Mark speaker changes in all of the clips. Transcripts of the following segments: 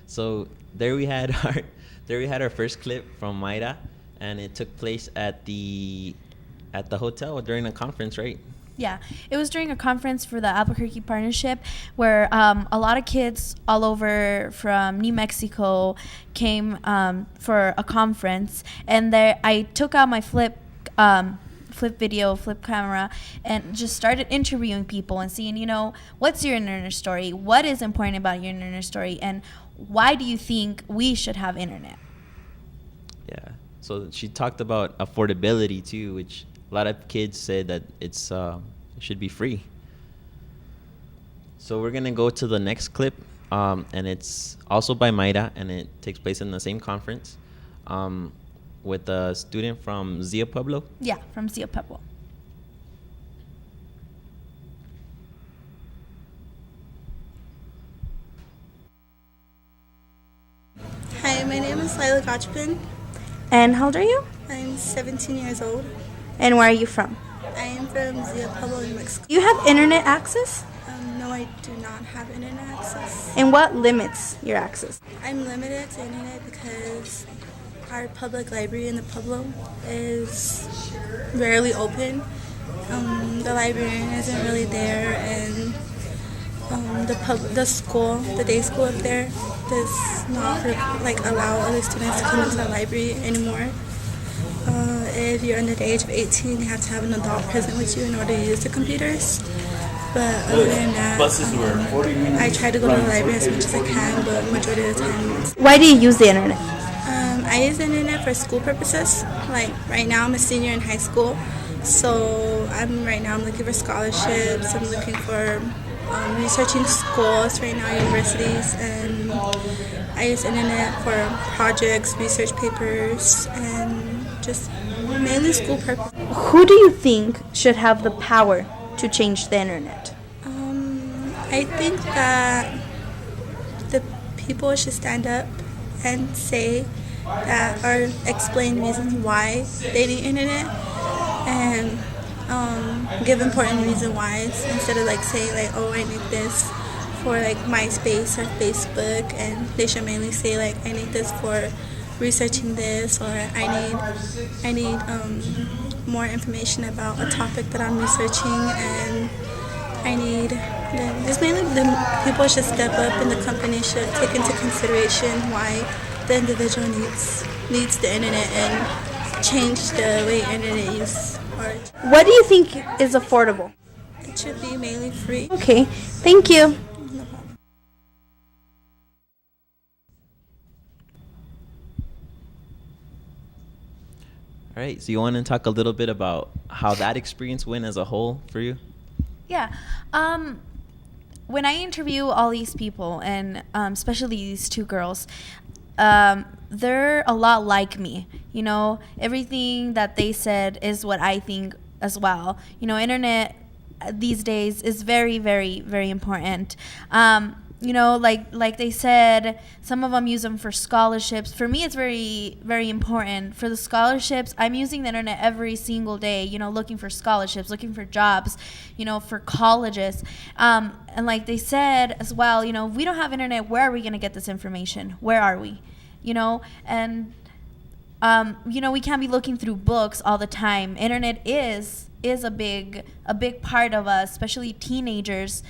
Speaker 1: So there we had our first clip from Mayra, and it took place at the hotel during a conference, right?
Speaker 2: Yeah, it was during a conference for the Albuquerque partnership where a lot of kids all over from New Mexico came for a conference, and there I took out my flip camera, and just started interviewing people and seeing, what's your internet story? What is important about your internet story? And why do you think we should have internet?
Speaker 1: Yeah. So she talked about affordability too, which a lot of kids say that it should be free. So we're gonna go to the next clip, and it's also by Mayra, and it takes place in the same conference, with a student from Zia Pueblo.
Speaker 2: Yeah, from Zia Pueblo.
Speaker 3: Hi, my name is Lila Gotchpin.
Speaker 2: And how old are you?
Speaker 3: I'm 17 years old.
Speaker 2: And where are you from?
Speaker 3: I am from Zia Pueblo, New Mexico.
Speaker 2: You have internet access?
Speaker 3: No, I do not have internet access.
Speaker 2: And what limits your access?
Speaker 3: I'm limited to internet because our public library in the Pueblo is rarely open. The librarian isn't really there, and the day school up there does not allow other students to come into the library anymore. If you're under the age of 18, you have to have an adult present with you in order to use the computers. But other than that, I try to go to the library as much as I can, but majority of the time.
Speaker 2: Why do you use the internet?
Speaker 3: I use the internet for school purposes. Like right now, I'm a senior in high school, so I'm looking for scholarships. I'm looking for researching schools right now, universities, and I use the internet for projects, research papers, and just mainly school purposes.
Speaker 2: Who do you think should have the power to change the internet?
Speaker 3: I think that the people should stand up and say that, or explain reasons why they need internet, and give important reason why, instead of saying oh, I need this for MySpace or Facebook, and they should mainly say I need this for researching this, or I need more information about a topic that I'm researching, and I need just mainly the people should step up, and the company should take into consideration why the individual needs the internet and change the way internet use.
Speaker 2: What do you think is affordable?
Speaker 3: It should be mainly free.
Speaker 2: Okay, thank you.
Speaker 3: No problem.
Speaker 1: All right. So you want to talk a little bit about how that experience went as a whole for you?
Speaker 2: Yeah. When I interview all these people, and especially these two girls, they're a lot like me. Everything that they said is what I think as well. Internet these days is very, very, very important. Like they said, some of them use them for scholarships. For me, it's very, very important. For the scholarships, I'm using the internet every single day, looking for scholarships, looking for jobs, for colleges. And like they said as well, if we don't have internet, where are we going to get this information? Where are we? And we can't be looking through books all the time. Internet is a big part of us, especially teenagers,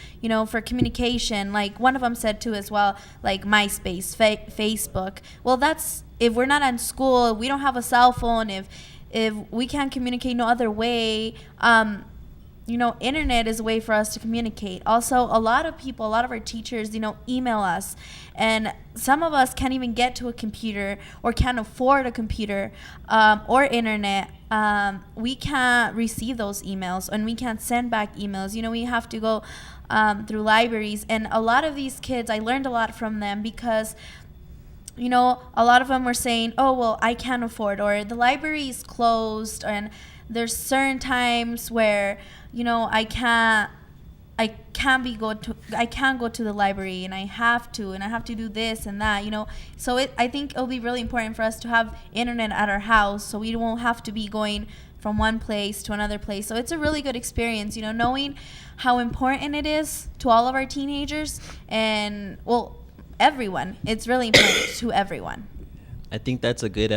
Speaker 2: for communication. Like one of them said too as well, like MySpace, Facebook. Well, that's if we're not in school, we don't have a cell phone, if we can't communicate no other way, internet is a way for us to communicate. Also, a lot of our teachers, email us, and some of us can't even get to a computer or can't afford a computer or internet. We can't receive those emails, and we can't send back emails. We have to go through libraries, and a lot of these kids, I learned a lot from them because a lot of them were saying, oh, well, I can't afford, or the library is closed, and there's certain times where I can't go to the library, and I have to do this and that, So I think it'll be really important for us to have internet at our house, so we won't have to be going from one place to another place. So it's a really good experience, knowing how important it is to all of our teenagers, and everyone. It's really important to everyone.
Speaker 1: I think that's a good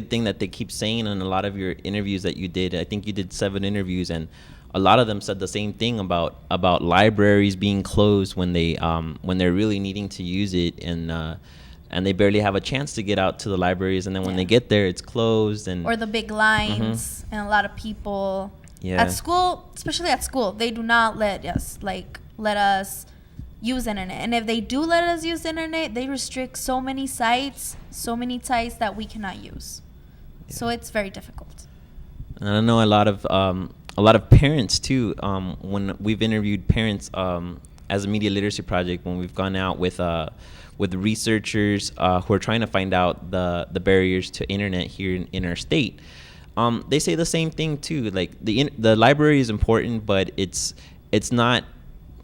Speaker 1: thing that they keep saying in a lot of your interviews that you did. I think you did 7 interviews, and a lot of them said the same thing about libraries being closed when they're really needing to use it, and they barely have a chance to get out to the libraries, and then when they get there, it's closed, and
Speaker 2: or the big lines and a lot of people
Speaker 1: Yeah.
Speaker 2: at school, especially at school, they do not let us use internet. And if they do let us use internet, they restrict so many sites that we cannot use. So it's very difficult.
Speaker 1: And I know a lot of parents too. When we've interviewed parents as a media literacy project, when we've gone out with researchers who are trying to find out the barriers to internet here in our state, they say the same thing too. Like the library is important, but it's not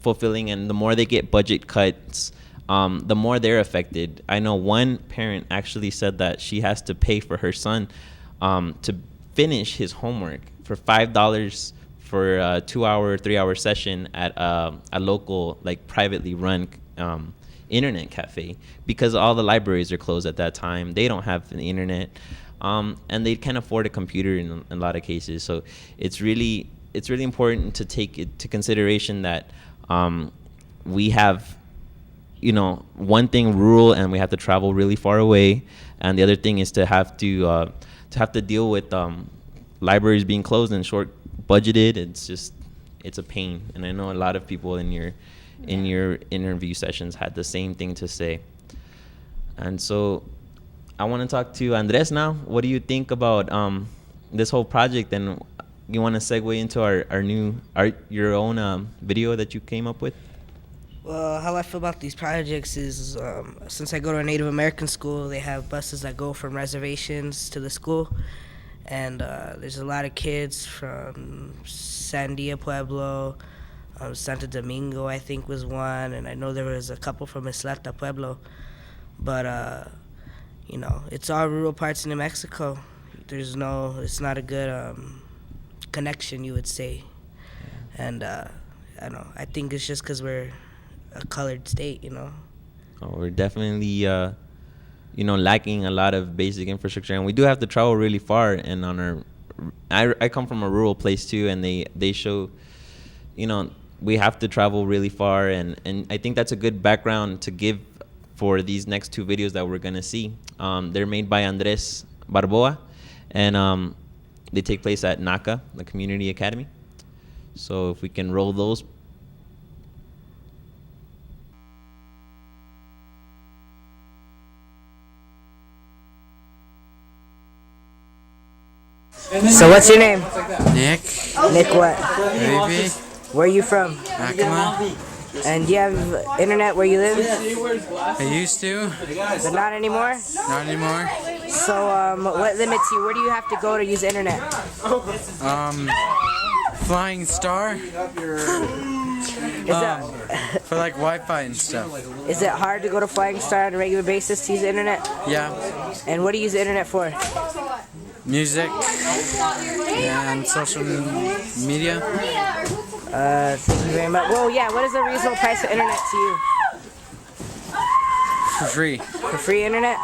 Speaker 1: fulfilling, and the more they get budget cuts, the more they're affected. I know one parent actually said that she has to pay for her son to finish his homework for $5 for a 2-hour, 3-hour session at a local, like, privately run internet cafe, because all the libraries are closed at that time. They don't have the internet, and they can't afford a computer in a lot of cases. So it's really important to take it to consideration that we have, one thing rural, and we have to travel really far away, and the other thing is to have to deal with libraries being closed and short budgeted. It's a pain, and I know a lot of people in your interview sessions had the same thing to say. And so I want to talk to Andres now. What do you think about this whole project, and you want to segue into your own video that you came up with?
Speaker 4: Well, how I feel about these projects is, since I go to a Native American school, they have buses that go from reservations to the school, and there's a lot of kids from Sandia Pueblo, Santo Domingo, I think, was one, and I know there was a couple from Isleta Pueblo, but it's all rural parts in New Mexico. It's not a good connection, you would say, and I don't know. I think it's just because we're a colored state,
Speaker 1: Oh, we're definitely lacking a lot of basic infrastructure, and we do have to travel really far. And I come from a rural place too, and they show, we have to travel really far, and I think that's a good background to give for these next 2 videos that we're gonna see. They're made by Andres Barboa, and they take place at NACA, the Community Academy. So if we can roll those.
Speaker 4: So what's your name?
Speaker 5: Nick,
Speaker 4: Nick what?
Speaker 5: baby,
Speaker 4: Where are you from?
Speaker 5: Yakima.
Speaker 4: And do you have internet where you live?
Speaker 5: I used to,
Speaker 4: But not anymore?
Speaker 5: not anymore.
Speaker 4: So what limits you? Where do you have to go to use internet?
Speaker 5: Flying Star, for like Wi-Fi and stuff.
Speaker 4: Is it hard to go to Flying Star on a regular basis to use the internet?
Speaker 5: Yeah,
Speaker 4: And what do you use the internet for?
Speaker 5: music and social media.
Speaker 4: Thank you very much. Well, yeah, what is the reasonable price of internet to you?
Speaker 5: For free.
Speaker 4: For free internet?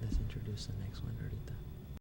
Speaker 1: Let's introduce the next one.